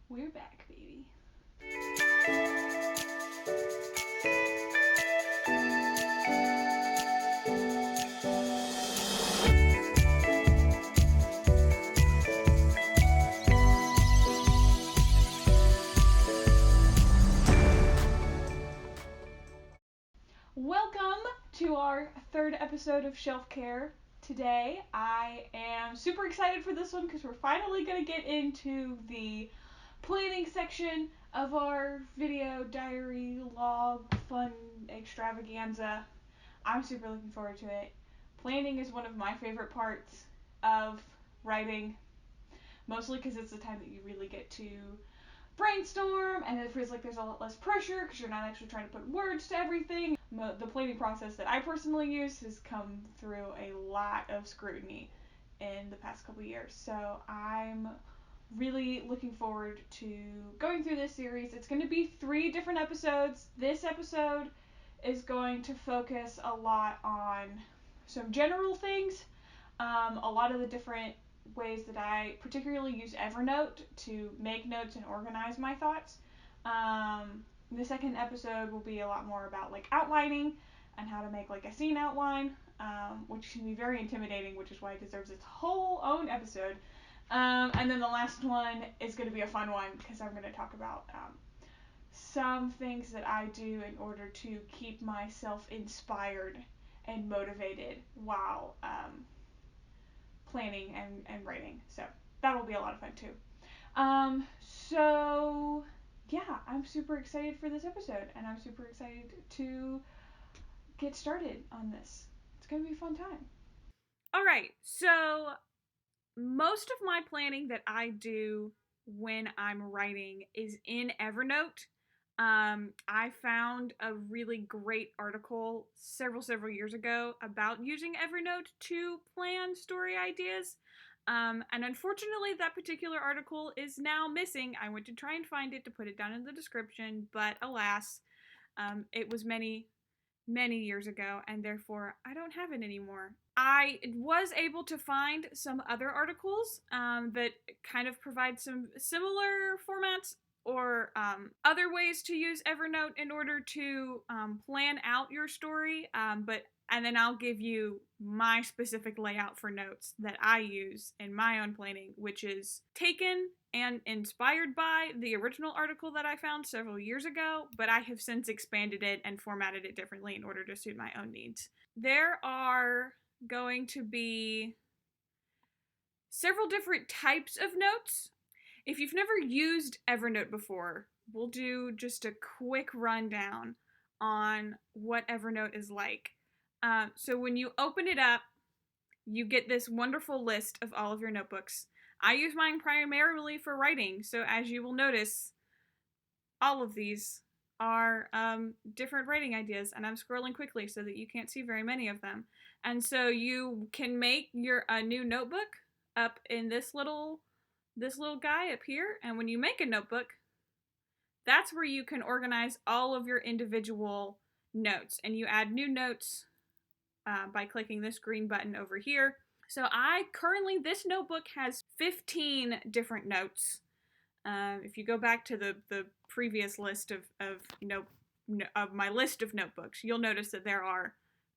We're back, baby. Welcome to our third episode of Shelf Care. Today, I am super excited for this one because we're finally going to get into the planning section of our video diary log fun extravaganza. I'm super looking forward to it. Planning is one of my favorite parts of writing, mostly because it's the time that you really get to brainstorm, and it feels like there's a lot less pressure because you're not actually trying to put words to everything. The planning process that I personally use has come through a lot of scrutiny in the past couple years, so I'm really looking forward to going through this series. It's going to be 3 different episodes. This episode is going to focus a lot on some general things, a lot of the different ways that I particularly use Evernote to make notes and organize my thoughts. The second episode will be a lot more about like outlining and how to make like a scene outline, which can be very intimidating, which is why it deserves its whole own episode. And then the last one is going to be a fun one because I'm going to talk about some things that I do in order to keep myself inspired and motivated while planning and writing. So that'll be a lot of fun too. So yeah, I'm super excited for this episode, and I'm super excited to get started on this. It's gonna be a fun time. All right, so most of my planning that I do when I'm writing is in Evernote. I found a really great article several years ago about using Evernote to plan story ideas. And unfortunately, that particular article is now missing. I went to try and find it to put it down in the description, but alas, it was many years ago, and therefore I don't have it anymore. I was able to find some other articles that kind of provide some similar formats or other ways to use Evernote in order to plan out your story, and then I'll give you my specific layout for notes that I use in my own planning, which is taken and inspired by the original article that I found several years ago, but I have since expanded it and formatted it differently in order to suit my own needs. There are going to be several different types of notes. If you've never used Evernote before, we'll do just a quick rundown on what Evernote is like. So when you open it up, you get this wonderful list of all of your notebooks. I use mine primarily for writing, so as you will notice, all of these are different writing ideas, and I'm scrolling quickly so that you can't see very many of them. And so you can make a new notebook up in this little guy up here, and when you make a notebook, that's where you can organize all of your individual notes, and you add new notes by clicking this green button over here. So this notebook has 15 different notes. If you go back to the previous list of my list of notebooks, you'll notice that there are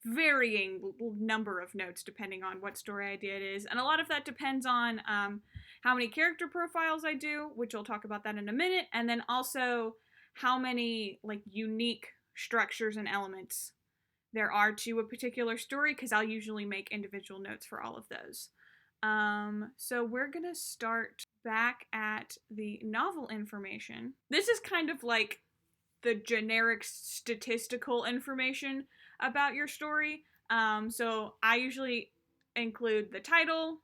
varying number of notes depending on what story idea it is, and a lot of that depends on how many character profiles I do, which I'll talk about that in a minute, and then also how many like unique structures and elements there are to a particular story, because I'll usually make individual notes for all of those. So we're gonna start back at the novel information. This is kind of like the generic statistical information about your story. So I usually include the title,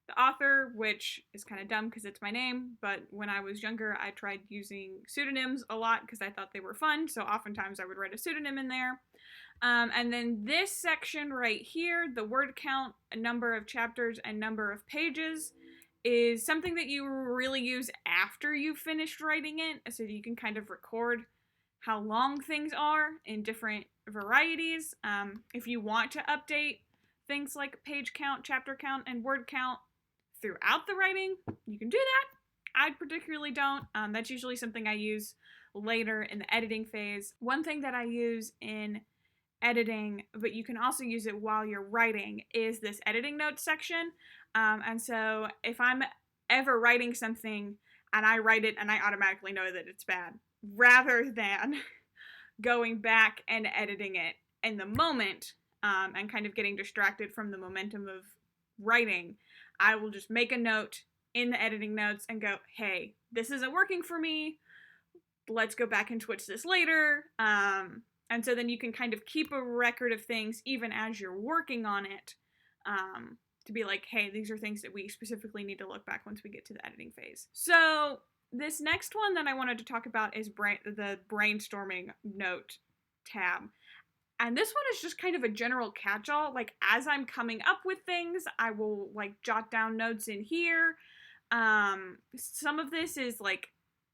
the author, which is kind of dumb because it's my name, but when I was younger, I tried using pseudonyms a lot because I thought they were fun, so oftentimes I would write a pseudonym in there. And then this section right here, the word count, a number of chapters, and number of pages, is something that you really use after you've finished writing it, so that you can kind of record how long things are in different varieties. If you want to update things like page count, chapter count, and word count throughout the writing, you can do that. I particularly don't. That's usually something I use later in the editing phase. One thing that I use in editing, but you can also use it while you're writing, is this editing notes section. And so if I'm ever writing something and I write it and I automatically know that it's bad, rather than going back and editing it in the moment and kind of getting distracted from the momentum of writing, I will just make a note in the editing notes and go, hey, this isn't working for me. Let's go back and twitch this later. And so then you can kind of keep a record of things even as you're working on it, to be like, hey, these are things that we specifically need to look back once we get to the editing phase. So this next one that I wanted to talk about is the brainstorming note tab. And this one is just kind of a general catch-all. Like, as I'm coming up with things, I will, like, jot down notes in here. Some of this is, like,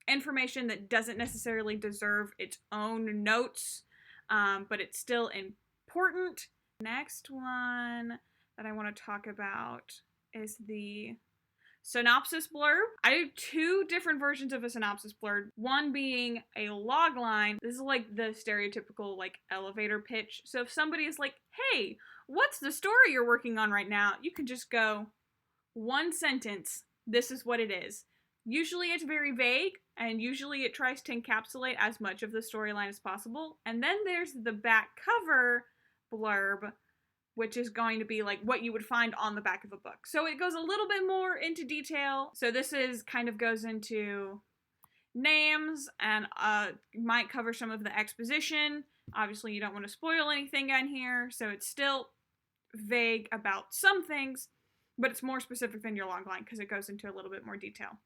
information that doesn't necessarily deserve its own notes, but it's still important. Next one that I want to talk about is the synopsis blurb. I do 2 different versions of a synopsis blurb. One being a log line. This is like the stereotypical like elevator pitch. So if somebody is like, hey, what's the story you're working on right now? You can just go, 1 sentence, this is what it is. Usually it's very vague, and usually it tries to encapsulate as much of the storyline as possible. And then there's the back cover blurb, which is going to be like what you would find on the back of a book. So it goes a little bit more into detail. So this is kind of goes into names and might cover some of the exposition. Obviously you don't want to spoil anything on here, so it's still vague about some things, but it's more specific than your log line because it goes into a little bit more detail.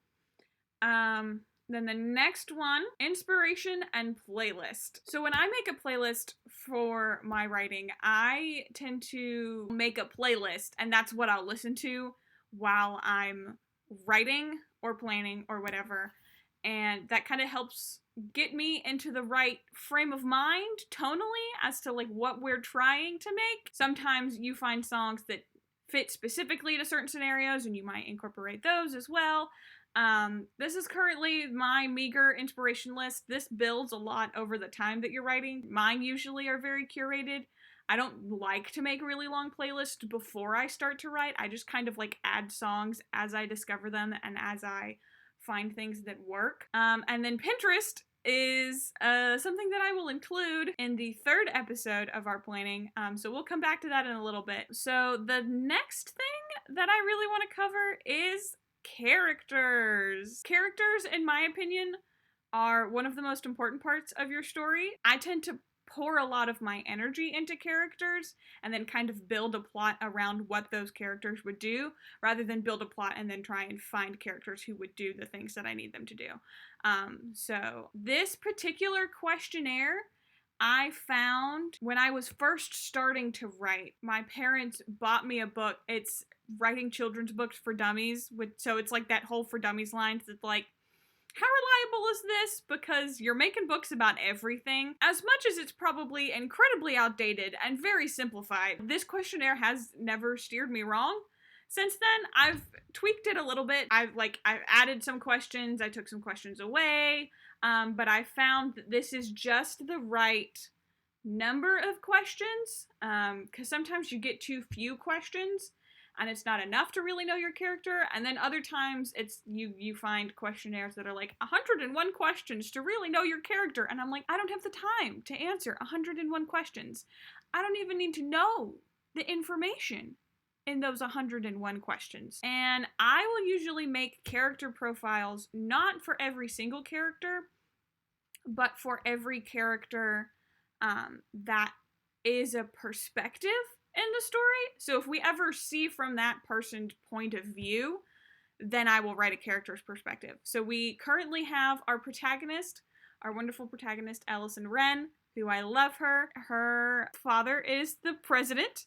Then the next one, inspiration and playlist. So when I make a playlist for my writing, I tend to make a playlist, and that's what I'll listen to while I'm writing or planning or whatever. And that kind of helps get me into the right frame of mind tonally as to like what we're trying to make. Sometimes you find songs that fit specifically to certain scenarios and you might incorporate those as well. This is currently my meager inspiration list. This builds a lot over the time that you're writing. Mine usually are very curated. I don't like to make really long playlists before I start to write. I just kind of like add songs as I discover them and as I find things that work. And then Pinterest is something that I will include in the 3rd episode of our planning. So we'll come back to that in a little bit. So the next thing that I really want to cover is characters. Characters, in my opinion, are one of the most important parts of your story. I tend to pour a lot of my energy into characters and then kind of build a plot around what those characters would do, rather than build a plot and then try and find characters who would do the things that I need them to do. So this particular questionnaire I found when I was first starting to write. My parents bought me a book. It's writing children's books for dummies. So it's like that whole for dummies line that's like, how reliable is this? Because you're making books about everything. As much as it's probably incredibly outdated and very simplified, this questionnaire has never steered me wrong. Since then, I've tweaked it a little bit. I've added some questions. I took some questions away. But I found that this is just the right number of questions. Because sometimes you get too few questions and it's not enough to really know your character. And then other times it's you find questionnaires that are like 101 questions to really know your character. And I'm like, I don't have the time to answer 101 questions. I don't even need to know the information in those 101 questions. And I will usually make character profiles not for every single character, but for every character that is a perspective in the story. So if we ever see from that person's point of view, then I will write a character's perspective. So we currently have our protagonist, our wonderful protagonist, Allison Wren, who I love her. Her father is the president,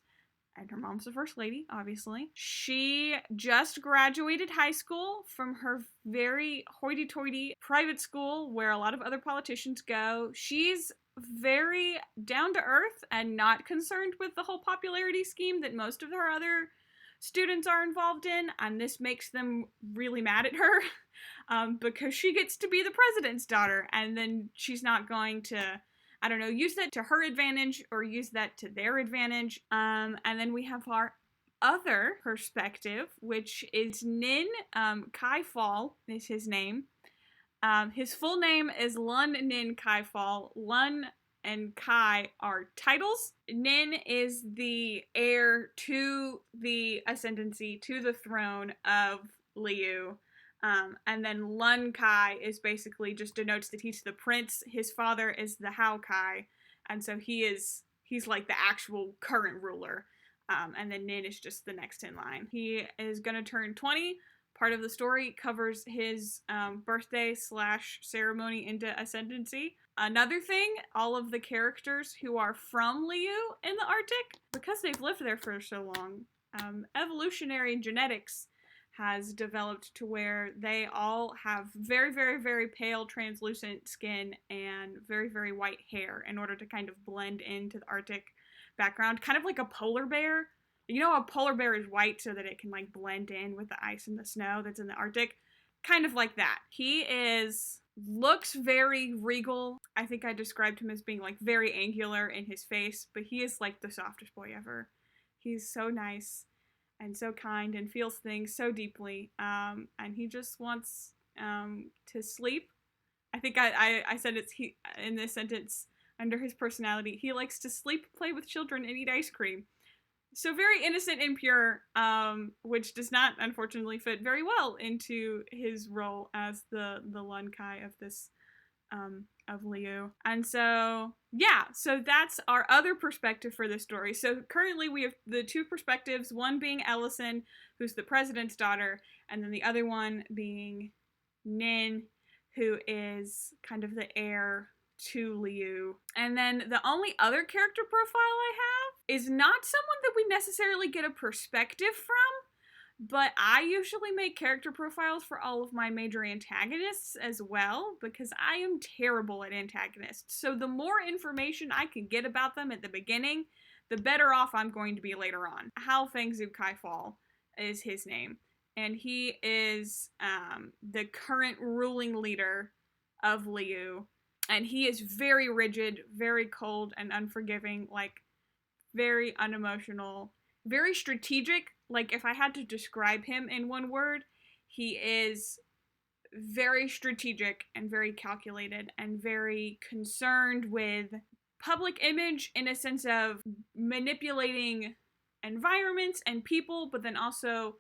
and her mom's the first lady, obviously. She just graduated high school from her very hoity-toity private school where a lot of other politicians go. She's very down to earth and not concerned with the whole popularity scheme that most of her other students are involved in, and this makes them really mad at her because she gets to be the president's daughter, and then she's not going to, I don't know, use that to her advantage or use that to their advantage. And then we have our other perspective, which is Nin. Kai Fall is his name. His full name is Lun Nin Kai Fall. Lun and Kai are titles. Nin is the heir to the ascendancy, to the throne of Liu. And then Lun Kai is basically just denotes that he's the prince. His father is the Hao Kai, and so he's like the actual current ruler. And then Nin is just the next in line. He is gonna turn 20. Part of the story covers his birthday / ceremony into ascendancy. Another thing, all of the characters who are from Liu in the Arctic, because they've lived there for so long, evolutionary genetics has developed to where they all have very, very, very pale, translucent skin and very, very white hair in order to kind of blend into the Arctic background, kind of like a polar bear. You know, a polar bear is white so that it can like blend in with the ice and the snow that's in the Arctic. Kind of like that. He looks very regal. I think I described him as being like very angular in his face, but he is like the softest boy ever. He's so nice and so kind and feels things so deeply. And he just wants to sleep. I think I said it's he in this sentence under his personality. He likes to sleep, play with children, and eat ice cream. So very innocent and pure, which does not, unfortunately, fit very well into his role as the Lun Kai of this, of Liu. And so, yeah, so that's our other perspective for this story. So currently we have the two perspectives, one being Ellison, who's the president's daughter, and then the other one being Nin, who is kind of the heir to Liu. And then the only other character profile I have is not someone that we necessarily get a perspective from, but I usually make character profiles for all of my major antagonists as well, because I am terrible at antagonists. So the more information I can get about them at the beginning, the better off I'm going to be later on. Hao Fengzhu Kai Fall is his name, and he is the current ruling leader of Liu. And he is very rigid, very cold and unforgiving, like very unemotional, very strategic. Like if I had to describe him in one word, he is very strategic and very calculated and very concerned with public image in a sense of manipulating environments and people, but then also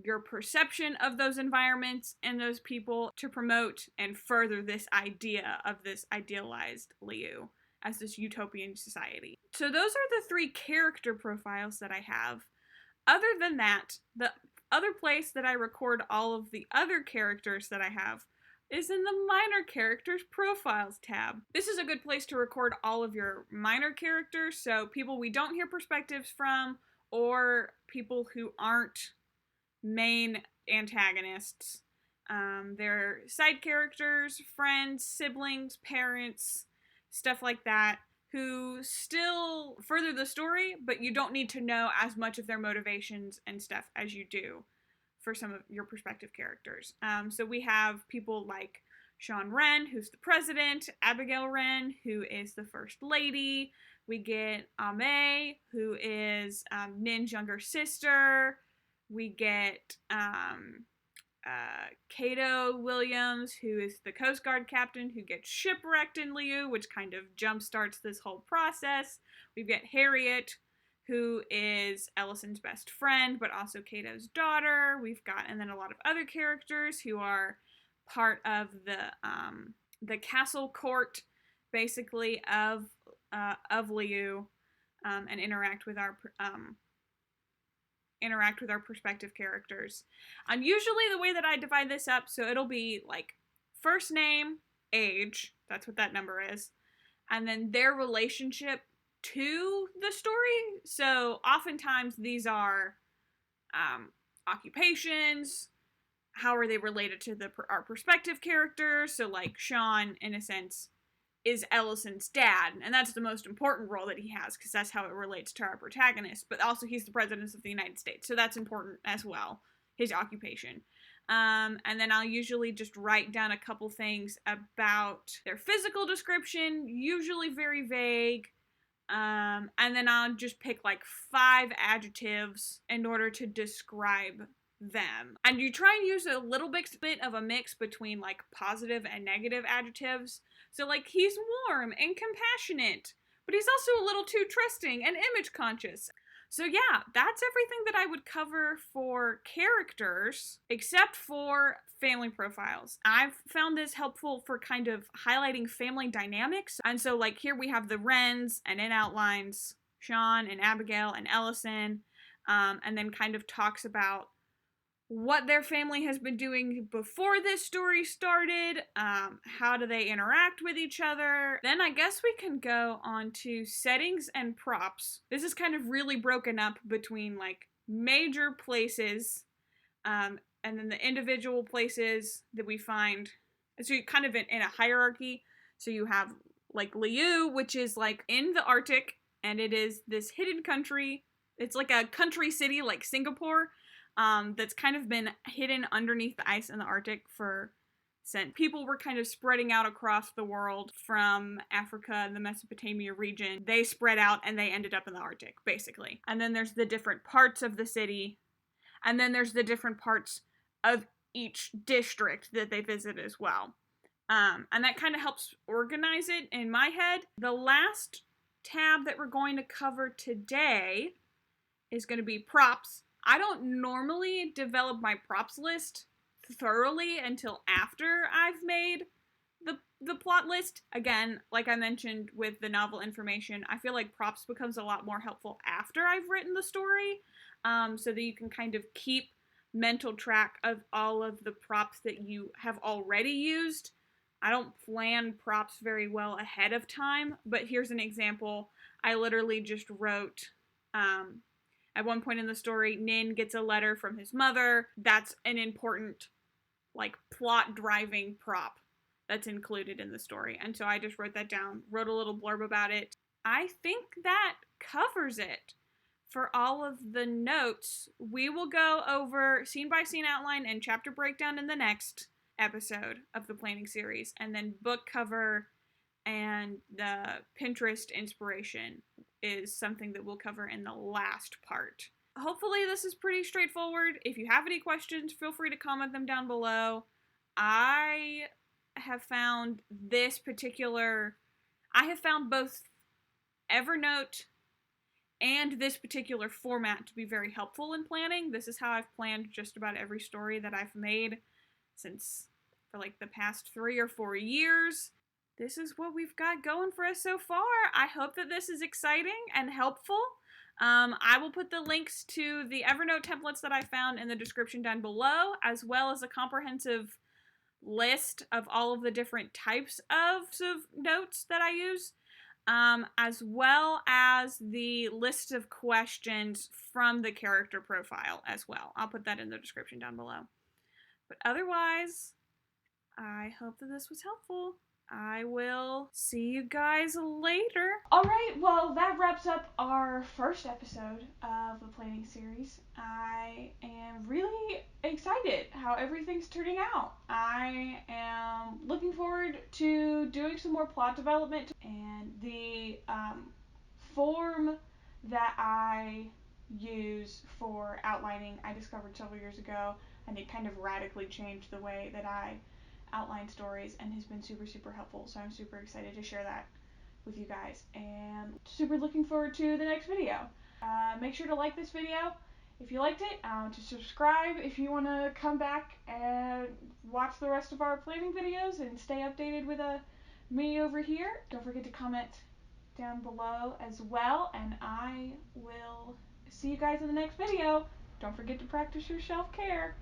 your perception of those environments and those people to promote and further this idea of this idealized Liu as this utopian society. So those are the three character profiles that I have. Other than that, the other place that I record all of the other characters that I have is in the minor characters profiles tab. This is a good place to record all of your minor characters, so people we don't hear perspectives from or people who aren't main antagonists. They're side characters, friends, siblings, parents, stuff like that, who still further the story, but you don't need to know as much of their motivations and stuff as you do for some of your perspective characters. So we have people like Sean Wren, who's the president, Abigail Wren, who is the first lady. We get Ame, who is Nin's younger sister. We get Kato Williams, who is the Coast Guard captain who gets shipwrecked in Liu, which kind of jumpstarts this whole process. We've got Harriet, who is Ellison's best friend, but also Kato's daughter. We've got, and then a lot of other characters who are part of the castle court, basically, of Liu, and interact with our perspective characters. And usually the way that I divide this up, so it'll be like first name, age, that's what that number is, and then their relationship to the story. So oftentimes these are occupations, how are they related to our perspective characters. So like Sean, in a sense, is Ellison's dad, and that's the most important role that he has, because that's how it relates to our protagonist. But also, he's the president of the United States, so that's important as well, his occupation. And then I'll usually just write down a couple things about their physical description, usually very vague. And then I'll just pick like 5 adjectives in order to describe them. And you try and use a little bit of a mix between like positive and negative adjectives. So like, he's warm and compassionate, but he's also a little too trusting and image conscious. So yeah, that's everything that I would cover for characters, except for family profiles. I've found this helpful for kind of highlighting family dynamics. And so like, here we have the Wrens, and in outlines Sean and Abigail and Ellison, and then kind of talks about what their family has been doing before this story started, how do they interact with each other. Then I guess we can go on to settings and props. This is kind of really broken up between like major places, and then the individual places that we find. So you kind of in a hierarchy. So you have like Liu, which is like in the Arctic, and it is this hidden country. It's like a country city like Singapore, that's kind of been hidden underneath the ice in the Arctic since people were kind of spreading out across the world from Africa and the Mesopotamia region. They spread out and they ended up in the Arctic, basically. And then there's the different parts of the city, and then there's the different parts of each district that they visit as well. And that kind of helps organize it in my head. The last tab that we're going to cover today is going to be props. I don't normally develop my props list thoroughly until after I've made the plot list. Again, like I mentioned with the novel information, I feel like props becomes a lot more helpful after I've written the story, so that you can kind of keep mental track of all of the props that you have already used. I don't plan props very well ahead of time, but here's an example. I literally just wrote, at one point in the story, Nin gets a letter from his mother. That's an important, like, plot-driving prop that's included in the story. And so I just wrote that down, wrote a little blurb about it. I think that covers it for all of the notes. We will go over scene-by-scene outline and chapter breakdown in the next episode of the planning series. And then book cover and the Pinterest inspiration is something that we'll cover in the last part. Hopefully this is pretty straightforward. If you have any questions, feel free to comment them down below. I have found both Evernote and this particular format to be very helpful in planning. This is how I've planned just about every story that I've made for like the past 3 or 4 years. This is what we've got going for us so far. I hope that this is exciting and helpful. I will put the links to the Evernote templates that I found in the description down below, as well as a comprehensive list of all of the different types of notes that I use, as well as the list of questions from the character profile as well. I'll put that in the description down below. But otherwise, I hope that this was helpful. I will see you guys later. Alright, well, that wraps up our first episode of the planning series. I am really excited how everything's turning out. I am looking forward to doing some more plot development, and the form that I use for outlining I discovered several years ago, and it kind of radically changed the way that I outline stories and has been super, super helpful. So I'm super excited to share that with you guys, and super looking forward to the next video. Make sure to like this video if you liked it, to subscribe if you want to come back and watch the rest of our planning videos and stay updated with me over here. Don't forget to comment down below as well, and I will see you guys in the next video. Don't forget to practice your self-care.